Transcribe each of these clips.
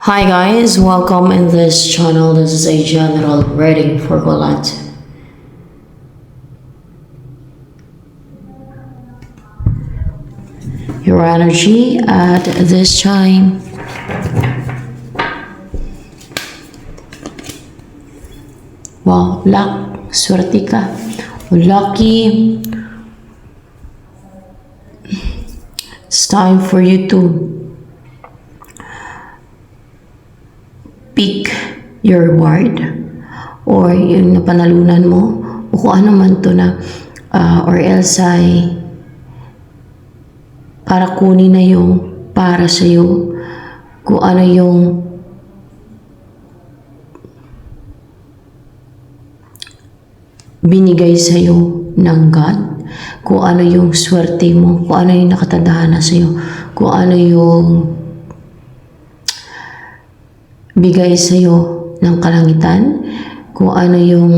Hi guys, welcome in this channel. This is a general reading for Colette. Your energy at this time. Wow, luck, swerte ka. Lucky. It's time for you to pick your reward or yung napanalunan mo o kung ano man to na or else ay para kunin na yung para sa'yo kung ano yung binigay sa'yo ng God, kung ano yung swerte mo, kung ano yung nakatadhana sa'yo, kung ano yung bigay sa'yo ng kalangitan, kung ano yung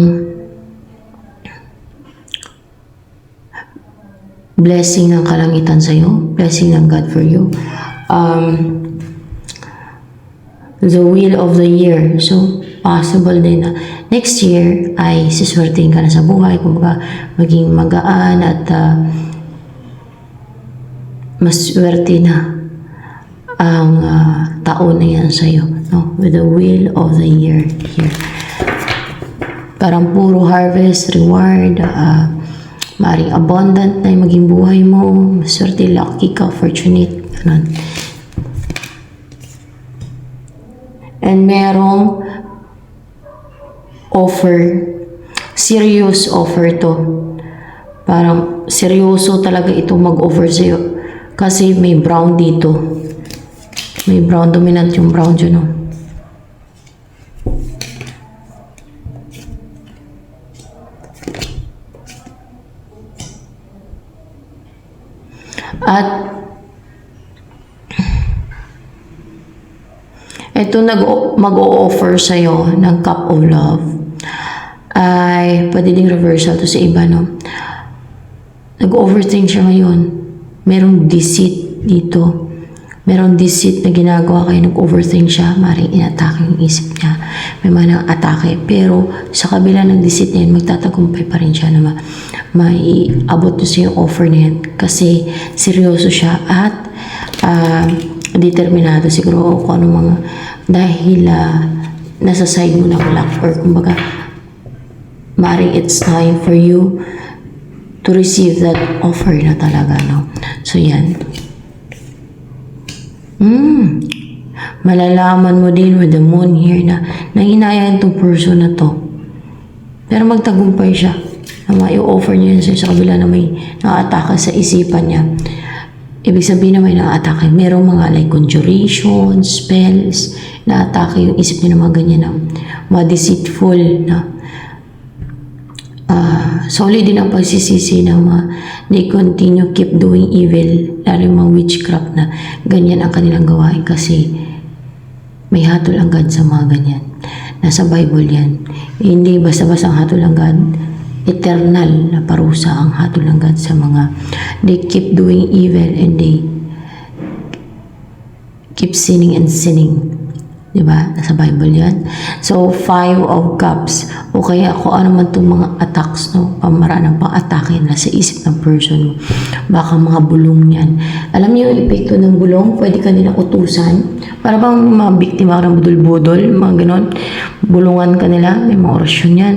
blessing ng kalangitan sa'yo, blessing ng God for you. The wheel of the year. So, possible din na next year ay siswertein ka na sa buhay, kumbaga maging magaan at maswerte na ang taon na yan sa'yo, no? With the wheel of the year here. Parang puro harvest, reward, maring abundant na yung maging buhay mo, maswerte, lucky ka, fortunate, ganun. And merong offer, serious offer to. Parang seryoso talaga itong mag-offer sa'yo. Kasi may brown dito. May brown, dominant yung brown dyan, no? At ito mag-o-offer sa'yo ng cup of love ay pwede ding reversal to sa iba, no? Nag-overthink siya ngayon. Merong deceit dito. Merong deceit na ginagawa kayo, nag-overthink siya, maring inatake yung isip niya. May mga atake. Pero sa kabila ng deceit niya, magtatagumpay pa rin siya na maiabot niya sa yung offer na yan. Kasi seryoso siya at determinado siguro kung ano mga dahil nasa side mo ng luck or kumbaga maring it's time for you to receive that offer na talaga, no? So yan. Malalaman mo din with the moon here na nanginayaan itong person na to. Pero magtagumpay siya na mai-offer niya sa kabila na may nakataka sa isipan niya. Ibig sabihin na may nakatake. Merong mga like conjuration, spells, nakatake yung isip niya na mga ganyan na mga deceitful na solid din ang pagsisisi na they continue keep doing evil, lalo yung mga witchcraft na ganyan ang kanilang gawain kasi may hatol ang God sa mga ganyan. Nasa Bible yan. Hindi basta-basta ang hatol ang God. Eternal na parusa ang hatol ng God sa mga they keep doing evil and they keep sinning and sinning. Diba? Nasa Bible yan. So, 5 of Cups. O kaya kung ano man itong mga attacks, no? Pamaraan ng pang-atake na sa isip ng person mo. Baka mga bulong yan. Alam niyo yung epekto ng bulong? Pwede ka nila utusan. Para bang mga biktima ka ng budol-budol, mga ganon. Bulungan ka nila. May mga orasyon yan.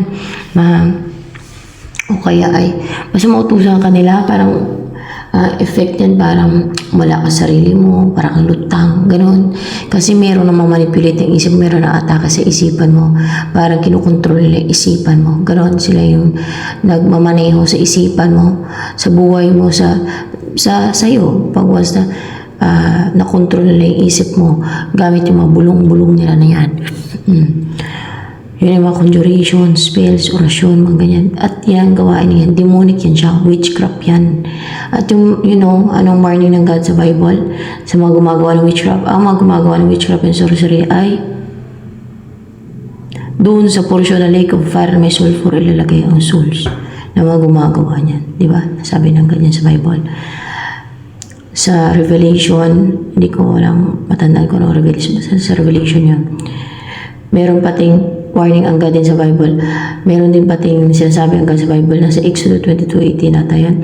O kaya ay basta mautusan ka nila, parang effect yan, parang wala ka sarili mo, parang lutang, gano'n. Kasi meron namang manipulate yung isip, meron na atake sa isipan mo, parang kinukontrol nila yung isipan mo, gano'n. Sila yung nagmamaneho sa isipan mo, sa buhay mo, sa'yo. Pag once na nakontrol nila yung isip mo, gamit yung mga bulong-bulong nila na yan. Yun yung mga conjuration, spells, orasyon, mga ganyan. At yan, gawain yan. Demonic yan siya. Witchcraft yan. At yung, you know, anong warning ng God sa Bible? Sa mga gumagawa ng witchcraft. Ang mga gumagawa ng witchcraft and sorcery ay doon sa portion na lake of fire na may sulfur ilalagay ang souls na mga gumagawa niyan. Diba? Sabi ng ganyan sa Bible. sa Revelation, hindi ko walang matandaan ko ng Revelation, sa Revelation yun. Meron pating warning ang God din sa Bible. Meron din pating sinasabi ang God sa Bible na sa Exodus 22:18 nata yan.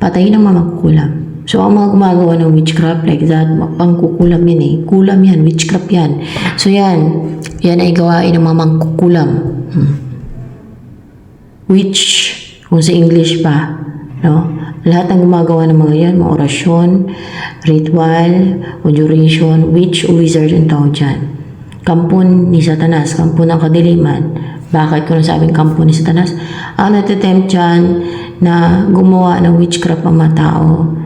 Patayin ang mga mangkukulam. So, ang mga gumagawa ng witchcraft like that, pangkukulam yan eh. Kulam yan, witchcraft yan. So, yan ay gawain ng mga mangkukulam. Witch, kung sa English pa, no? Lahat ng gumagawa ng mga yan, mga orasyon, ritual, conjuration, witch o wizard ang tawag dyan. Kampon ni Satanas, kampon ng kadiliman. Bakit ko nasabing kampon ni Satanas? Ang natitempt dyan na gumawa ng witchcraft ang mga tao,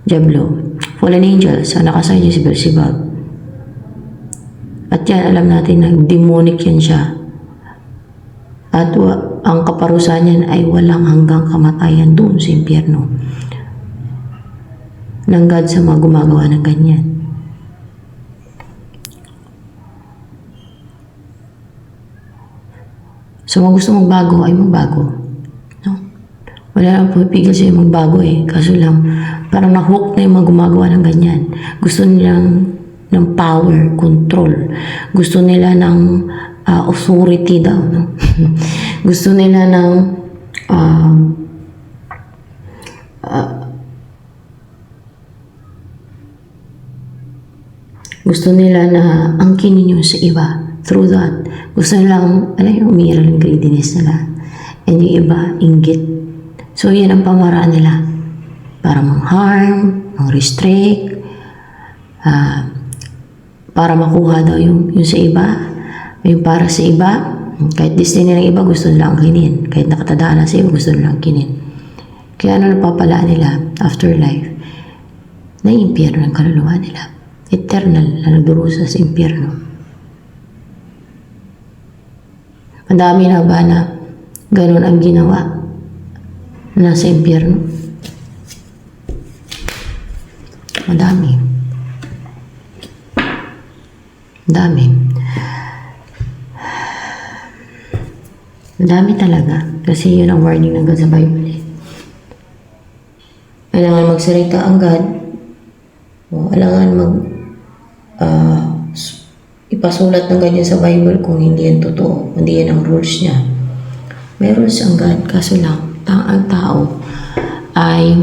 Diablo, fallen angels, ang nakasay niya si Beelzebub. At yan, alam natin na demonic yan siya. At ang kaparusahan niyan ay walang hanggang kamatayan doon sa impyerno. Ng God sa mga gumagawa ng ganyan. So, kung gusto magbago, ay magbago. No? Wala lang pumipigil sa'yo magbago eh. Kaso lang, parang nahook na yung mga gumagawa ng ganyan. Gusto nilang ng power, control. Gusto nila ng authority daw. No? Gusto nila ng gusto nila na angkinin nyo sa iba. Through that, gusto nilang, umiral ang greediness nila. And yung iba, inggit. So, yan ang pamaraan nila. Para mang-harm, mang-restrict, para makuha daw yung sa iba, yung para sa iba, kahit destiny ng iba, gusto nilang angkinin. Kahit nakatadaan na sa iba, gusto nilang angkinin. Kaya ano napapalaan nila, afterlife, na yung impyerno ng kaluluwa nila. Eternal na nagdurusa sa impyerno. Madami na ba na ganun ang ginawa na nasa impyerno? Madami. Madami. Madami talaga. Kasi yun ang warning ng God sa Bible. Kailangan magsalita ang God. O, kailangan ipasulat ng ganyan sa Bible kung hindi yan totoo, hindi yan ang rules niya. May rules ang God, kaso lang, ang tao ay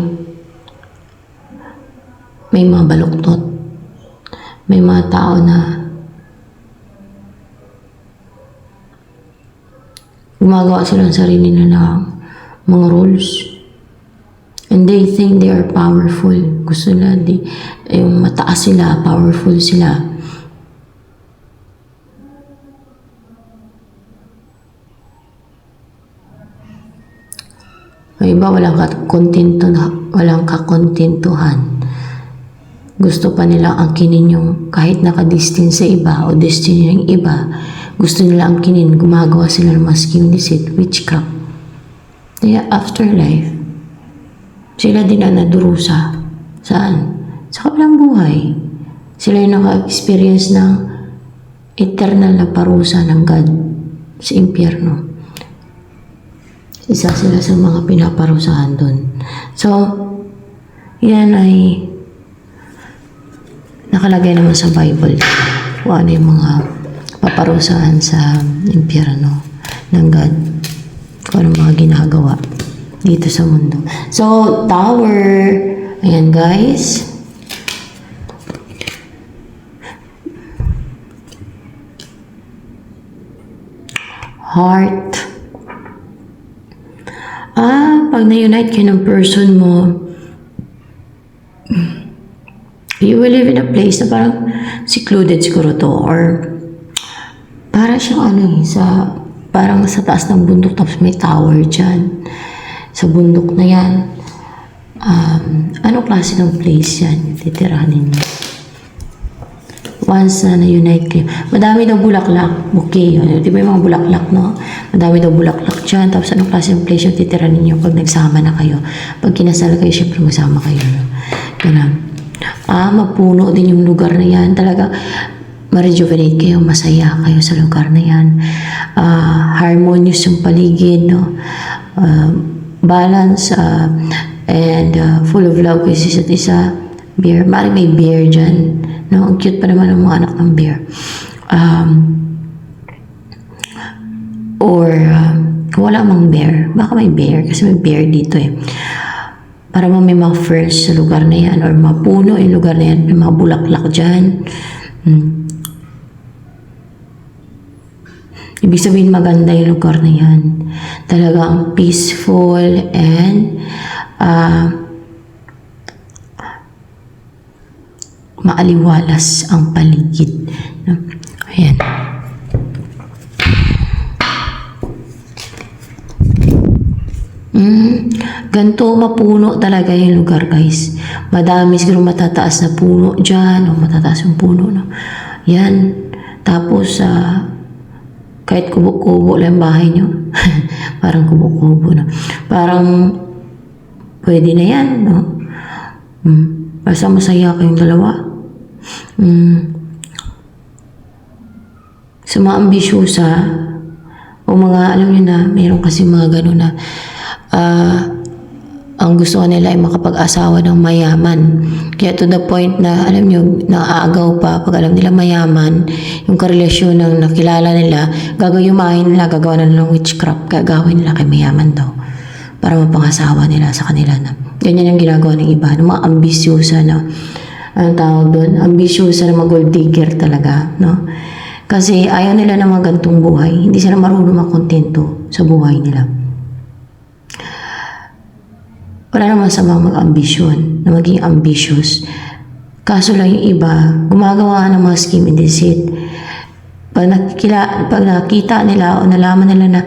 may mga baluktot. May mga tao na gumagawa sila ng sarili nila ng mga rules. And they think they are powerful. Gusto nila, yung mataas sila, powerful sila. May iba walang kakontentuhan. Gusto pa nila angkinin yung kahit nakadestin sa iba o destiny ng iba. Gusto nila angkinin, gumagawa sila ng masking deceit, witchcraft. Kaya afterlife, sila din ang nadurusa. Saan? Sa kabilang buhay. Sila yung naka-experience ng eternal na parusa ng God sa impyerno. Isa sila sa mga pinaparusahan doon. So, yan ay nakalagay naman sa Bible kung ano yung mga paparusahan sa impyerno ng God. Kung ano mga ginagawa dito sa mundo. So, tower. Ayan, guys. Heart. Pag na-unite kayo ng person mo, you will live in a place na parang secluded siguro to, or para siyang parang sa taas ng bundok tapos may tower dyan. Sa bundok na yan, anong klase ng place yan? Titirahanin niyo. Once na na-unite kayo. Madami daw bulaklak. Okay, yun. Di ba yung mga bulaklak, no? Madami daw bulaklak dyan. Tapos anong klase ng place yung titirahanin niyo pag nagsama na kayo? Pag kinasal kayo, syempre magsama kayo. No? Ganun. Mapuno din yung lugar na yan. Talaga, ma-rejuvenate kayo, masaya kayo sa lugar na yan. Harmonious yung paligid, no? Balance, and full of love kayo sa isa't isa. Bear, maaaring may bear dyan, no? Ang cute pa naman ng mga anak ng bear. Kung wala mang bear, baka may bear, kasi may bear dito eh. Para may mga ferns sa lugar na yan, or mapuno yung lugar na yan, may mga bulaklak dyan. Ibig sabihin maganda yung lugar na yan. Talagang peaceful and maaliwalas ang paligid. Ayan. Ganito mapuno talaga yung lugar, guys. Madami siguro matataas na puno dyan, o matataas yung puno, no? Yan. Tapos, kahit kubo-kubo lang yung bahay nyo. Parang kubo-kubo, no? Parang, pwede na yan, no? Basta masaya kayong dalawa. Sa mga ambisyosa, o mga, alam nyo na, mayroon kasi mga gano'n na, ang gusto nila ay makapag-asawa ng mayaman. Kaya to the point na, alam nyo, naaagaw pa pag alam nila mayaman, yung karelasyon ng nakilala nila, gagawin nila, gagawa na ng witchcraft, gagawin nila kay mayaman daw. Para mapangasawa nila sa kanila na. Ganyan yung ginagawa ng iba, ng mga ambisyosa na, anong tawag doon? Ambisyosa na mga gold digger talaga, no? Kasi ayaw nila ng mga gantong buhay. Hindi sila marunong makontento sa buhay nila. Wala naman sa mga mag-ambisyon, na maging ambitious. Kaso lang yung iba, gumagawa ng mga scheme and deceit. Pag nakita nila o nalaman nila na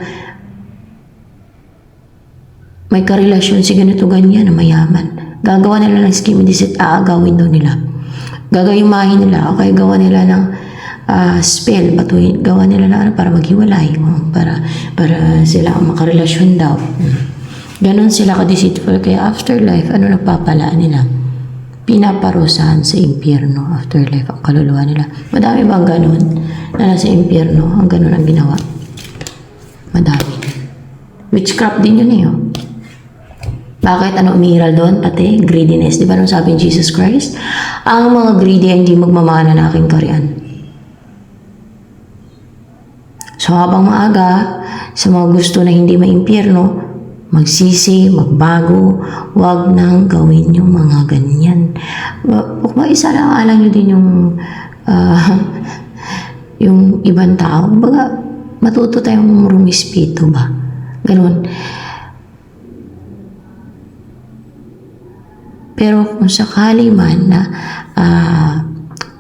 may karelasyon si ganito ganyan na mayaman, gagawa nila ng scheme and deceit, aagawin daw nila. Gagayumahin nila o kaya gawa nila ng spell, batuhin, gawa nila na para maghiwalay, para sila ang makarelasyon daw. Ganon sila ka-deceitful. Kaya afterlife, ano nagpapalaan nila? Pinaparusahan sa impyerno. Afterlife, ang kaluluwa nila. Madami bang ganon na nasa impyerno? Ang ganon ang ginawa. Madami. Witchcraft din yun eh. Oh. Bakit? Ano umiiral doon? Pati greediness. Di ba nung sabi ni Jesus Christ? Ang mga greedy ay hindi magmamana ng aking kaharian. So habang maaga, sa mga gusto na hindi maimpyerno, magsisi, magbago, wag nang gawin yung mga ganyan. Isa lang alam nyo din yung ibang tao. Baga, matuto tayong rumispito ba? Ganun. Pero kung sakali man na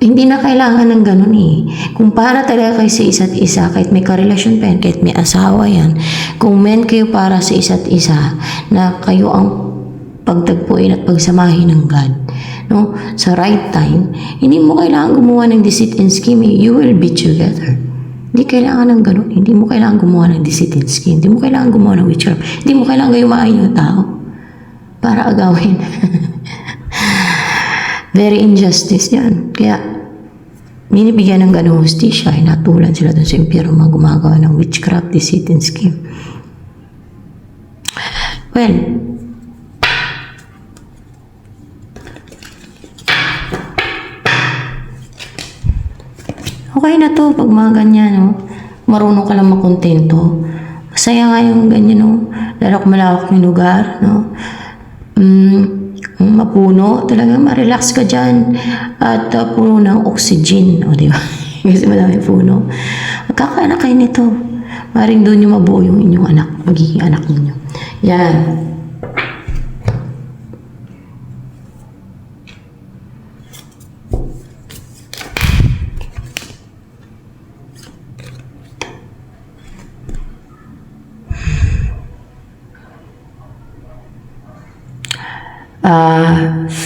hindi na kailangan ng ganun eh. Kung para talaga kayo sa isa't isa, kahit may karelasyon pa yan, kahit may asawa yan, kung men kayo para sa isa't isa, na kayo ang pagtagpuin at pagsamahin ng God, no? Sa right time, hindi mo kailangan gumawa ng deceit and scheme. You will be together. Hindi kailangan ng ganun. Hindi mo kailangan gumawa ng deceit and scheme. Hindi mo kailangan gumawa ng witchcraft. Hindi mo kailangan gayumain yung tao para agawin. Very injustice yan. Kaya, binibigyan ng ganong hustisya, ay natulan sila dun sa impyerno mga gumagawa ng witchcraft, deceit, and scheme. Well, okay na to pag mga ganyan, no? Marunong ka lang makontento. Masaya nga yung ganyan, no? Lalo kung malawak yung lugar, no? Mapuno, talagang ma-relax ka dyan at puno ng oxygen, o di ba? Kasi madami puno. Magkakaanak kayo nito. Maring doon yung mabuo yung inyong anak, magiging anak ninyo. Yan.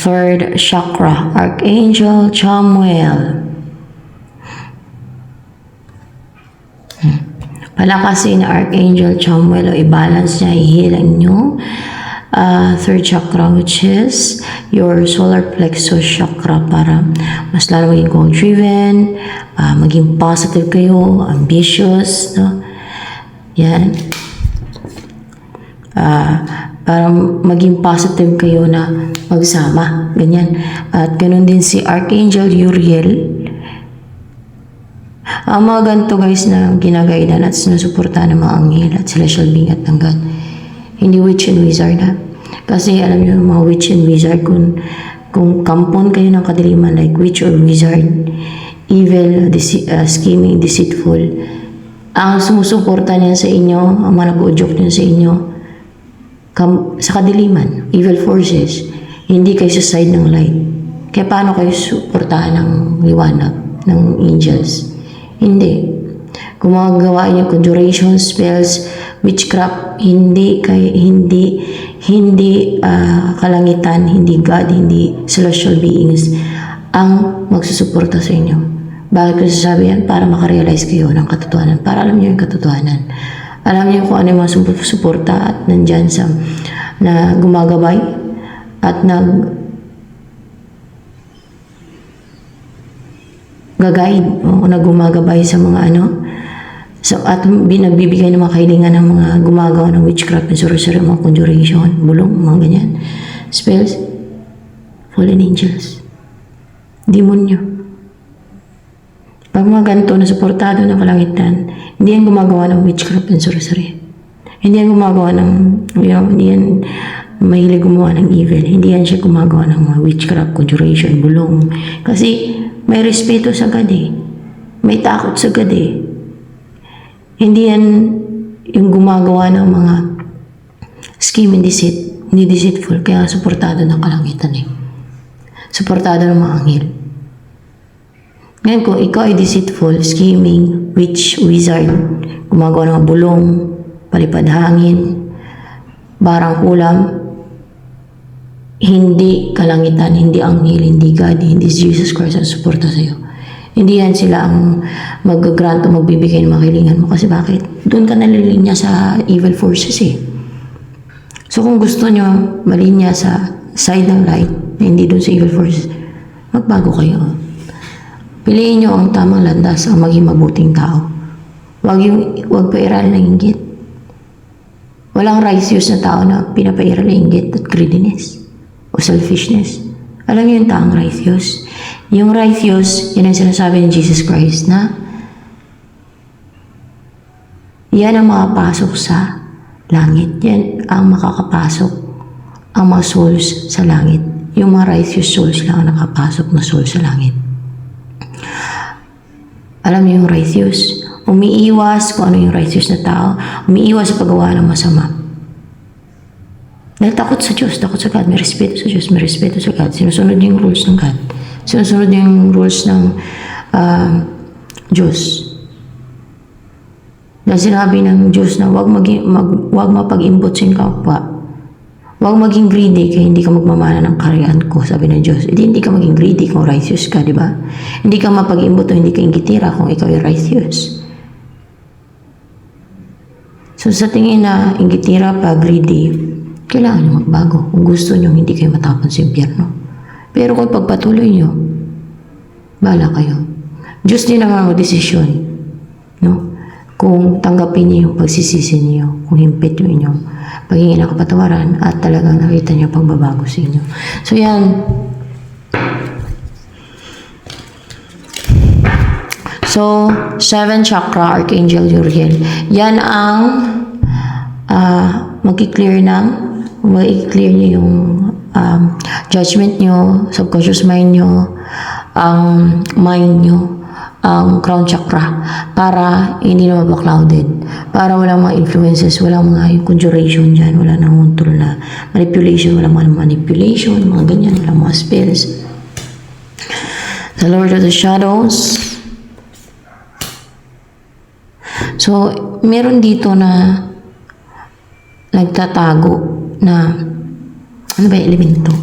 Third chakra, Archangel Chamuel. Palakasin na Archangel Chamuel o i-balance niya, i-healing nyo. Third chakra, which is your solar plexus chakra, para mas lalo maging goal-driven, maging positive kayo, ambitious, no? Yan. para maging positive kayo na magsama. Ganyan. At ganun din si Archangel Uriel. Ang mga ganito guys na ginagaidan at sinusuportahan ng mga anghel at celestial being at ng God. Hindi witch and wizard ha. Kasi alam niyo mga witch and wizard, kung kampon kayo ng kadiliman like witch or wizard, evil, scheming, deceitful, ang sumusuporta niya sa inyo, ang mga nag-udyok niya sa inyo, sa kadiliman, evil forces, hindi kayo sa side ng light. Kaya paano kayo suportahan ng liwanag, ng angels? Hindi. Kung magagawa niyo conjuration, spells, witchcraft, hindi kalangitan, hindi God, hindi celestial beings ang magsusuporta sa inyo. Bakit ko sasabi yan? Para makarealize kayo ng katotohanan. Para alam niyo yung katotohanan. Alam niyo kung ano yung mga suporta at nandyan na gumagabay at gagayid o nagumagabay sa mga at binagbibigay ng mga kahilingan ng mga gumagawa ng witchcraft and sorcery, mga conjuration, bulong, mga ganyan, spells, fallen angels, demonyo. Pag mga ganito na suportado ng kalangitan, hindi yan gumagawa ng witchcraft and sorcery. Hindi yan gumagawa ng, hindi yan mahilig gumawa ng evil. Hindi yan siya gumagawa ng mga witchcraft, conjuration, bulong. Kasi may respeto sa God eh. May takot sa God eh. Hindi yan yung gumagawa ng mga scheme and deceit. Hindi deceitful. Kaya suportado ng kalangitan eh. Suportado ng mga anghel. Ngayon kung ikaw ay deceitful, scheming, witch, wizard, gumagawa ng bulong, palipad hangin, barang kulam, hindi kalangitan, hindi anghel, hindi God, hindi Jesus Christ ang suporta sa iyo. Hindi yan sila ang mag-grant o magbibigay ng mga hilingan mo. Kasi bakit? Doon ka nalilinya sa evil forces eh. So kung gusto nyo malinya sa side ng light, hindi doon sa evil forces, magbago kayo. Piliin nyo ang tamang landas ang maging mabuting tao. Huwag pairal na inggit. Walang righteous na tao na pinapairal na inggit at greediness o selfishness. Alam niyo yung taong righteous? Yung righteous, yan ang sinasabi ni Jesus Christ na yan ang makapasok sa langit. Yan ang makakapasok ang mga souls sa langit. Yung mga righteous souls lang ang nakapasok na souls sa langit. Alam niyo yung righteous? Umiiwas kung ano yung righteous na tao. Umiiwas sa paggawa ng masama. Dahil takot sa Diyos, takot sa God. May respeto sa Diyos, may respeto sa God. Sinusunod niyo yung rules ng God. Sinusunod niyo yung rules ng Diyos. Dahil sinabi ng Diyos na huwag mapag-imbot sa kapwa. Huwag maging greedy kaya hindi ka magmamana ng kaharian ko, sabi ng Diyos. Hindi ka maging greedy kung righteous ka, di ba? Hindi ka mapag-imbot o hindi ka inggitira kung ikaw ay righteous. So sa tingin na inggitira pa, greedy, kailangan nyo magbago. Kung gusto nyo, hindi kayo matapon sa impyerno. Pero kung pagpatuloy nyo, bahala kayo. Diyos din naman mag-desisyon. No? Kung tanggapin niyo yung pagsisisi niyo, kung himpit yung inyong paghingi ng kapatawaran at talagang nakita niyo pagbabago sa inyo. So yan. So, 7 chakra, Archangel Uriel. Yan ang mag-clear niyo yung judgment niyo, subconscious mind niyo, ang mind niyo, ang crown chakra, para hindi na mabaklouded, para walang mga influences, walang mga conjuration dyan, wala nang control na manipulation, walang mga manipulation, mga ganyan, walang mga spells. The Lord of the Shadows. So, meron dito na nagtatago na ano ba yung elemento?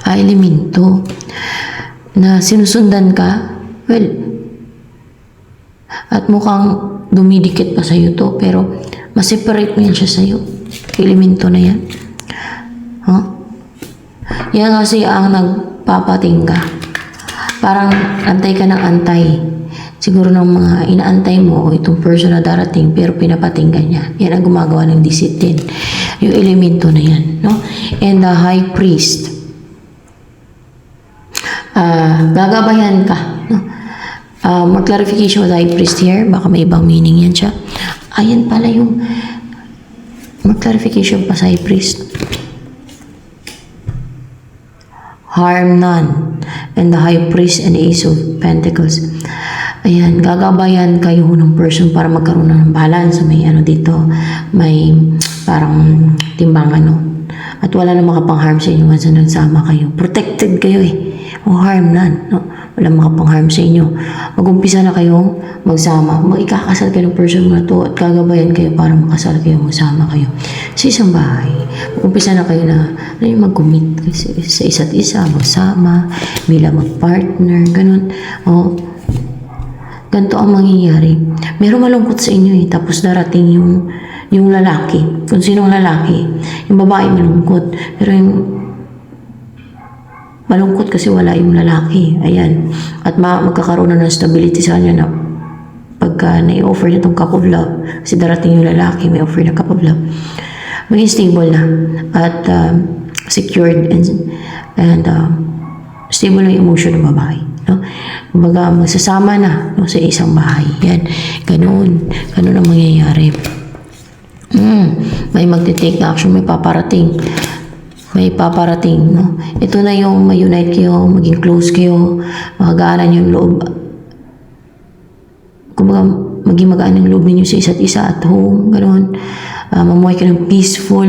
Elemento na sinusundan ka. Well, at mukhang dumidikit pa sa'yo to, pero maseparate mo yan siya sa'yo. Elemento na yan. Huh? Yan kasi ang nagpapatingga. Parang antay ka ng antay siguro ng mga inaantay mo o itong person na darating pero pinapatinggan niya. Yan ang gumagawa ng deceit din. Yung elemento na yan, no? And the high priest, gagabayan ka, no? More clarification with high priest here, baka may ibang meaning yan siya. Ayan pala yung more clarification pa sa high priest. Harm none, and the high priest and the ace of pentacles. Ayan, gagabayan kayo ng person para magkaroon ng balance. May ano dito, may parang timbangan, no? At wala na makapang-harm sa inyo once na nagsama kayo. Protected kayo eh. O harm none, no? Wala makapang-harm sa inyo. Mag-umpisa na kayong magsama. Mag-ikakasal kayo ng person na to at gagabayan kayo para makasal kayo, magsama kayo sa isang bahay. Mag-umpisa na kayo na yung mag-commit sa isa't isa, magsama, bilang mag-partner, ganun. O, ganito ang mangyayari. Meron malungkot sa inyo eh, tapos darating yung lalaki. Kung sinong lalaki, yung babae malungkot. Pero yung malungkot kasi wala yung lalaki. Ayan. At magkakaroon na ng stability sa kanya na pagka na-offer niya itong cup of love, kasi darating yung lalaki, may offer na cup of love, maging stable na at secured and stable yung emotion ng babae. No? Kumbaga, magsasama na, no, sa isang bahay. Yan. Ganun ang mangyayari. May magte-take na action, may paparating. No? Ito na yung ma-unite kayo, maging close kayo, makagaanan yung loob. Kumbaga, maging magaan ang loob ninyo sa isa't isa at home, gano'n. Mamuhay ka ng peaceful.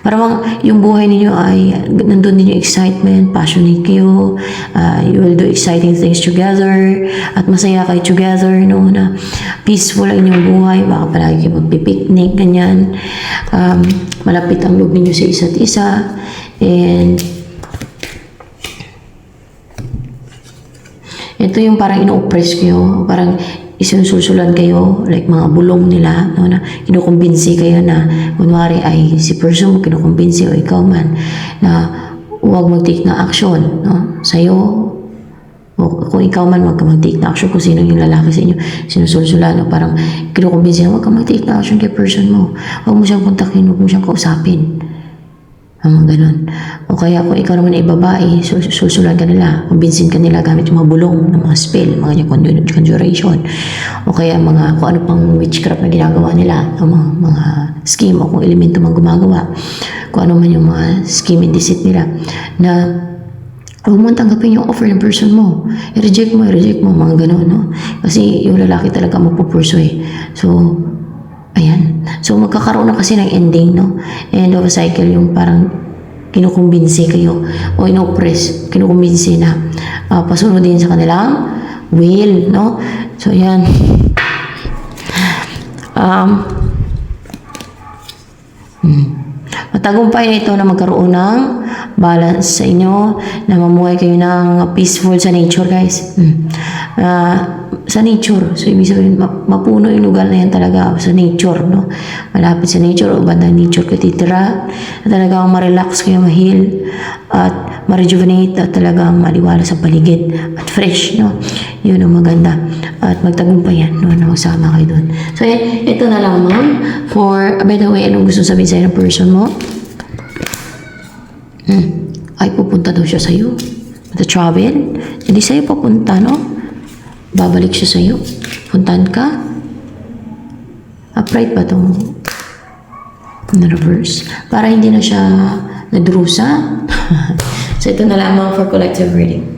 Parang yung buhay ninyo ay nandun din yung excitement, passionate kayo, you will do exciting things together, at masaya kayo together, no, na peaceful ang inyong buhay, baka palagi kayo magpipiknik, ganyan. Malapit ang loob ninyo sa isa't isa, and ito yung parang ino-oppress kayo, parang isinusulsulan kayo, like mga bulong nila, no, na kinukumbinsi kayo na, kunwari ay si person mo kinukumbinsi o ikaw man, na huwag mag-take na action, no, sa'yo, o kung ikaw man huwag ka mag-take na action, kung sino yung lalaki sa inyo, sinusulsulan, no, parang kinukumbinsi, huwag ka mag-take na action kay person mo, huwag mo siyang kontakin, huwag mo siyang kausapin. Mga ganun. O kaya kung ikaw naman ay babae, susulan ka nila, kumbinsin ka nila gamit yung mga bulong ng mga spell, mga conjuration, o kaya mga kung ano pang witchcraft na ginagawa nila, o mga scheme, o kung elemento mang gumagawa, kung ano man yung mga scheme and deceit nila, na huwag mo tanggapin yung offer ng person mo. I-reject mo, mga ganun, no? Kasi yung lalaki talaga magpupurso eh. So, ayan. So, magkakaroon na kasi ng ending, no? End of a cycle, yung parang kinukumbinsi kayo o ino-oppress, kinukumbinsi na pasunod din sa kanilang will, no? So, ayan. Matagumpay na ito na magkaroon ng balance sa inyo, na mamuhay kayo ng peaceful sa nature, guys. Sa nature. So, ibig sabihin, mapuno yung lugar na yan talaga sa nature, no? Malapit sa nature o bandang nature ka titira, na talagang ma-relax kayo, ma-heal, at ma-rejuvenate, at talagang maliwala sa paligid, at fresh, no? Yun ang maganda. At magtagumpay yan, no? Na magsama kayo dun. So, ito na lang, ma'am. By the way, anong gusto sabihin sa'yo ng person mo? Ay, pupunta daw siya sa'yo. Travel. Hindi sa'yo papunta, no? Babalik siya sa'yo. Puntahan ka. Upright ba itong reverse? Para hindi na siya nadrusa. So, ito na lamang for collective reading.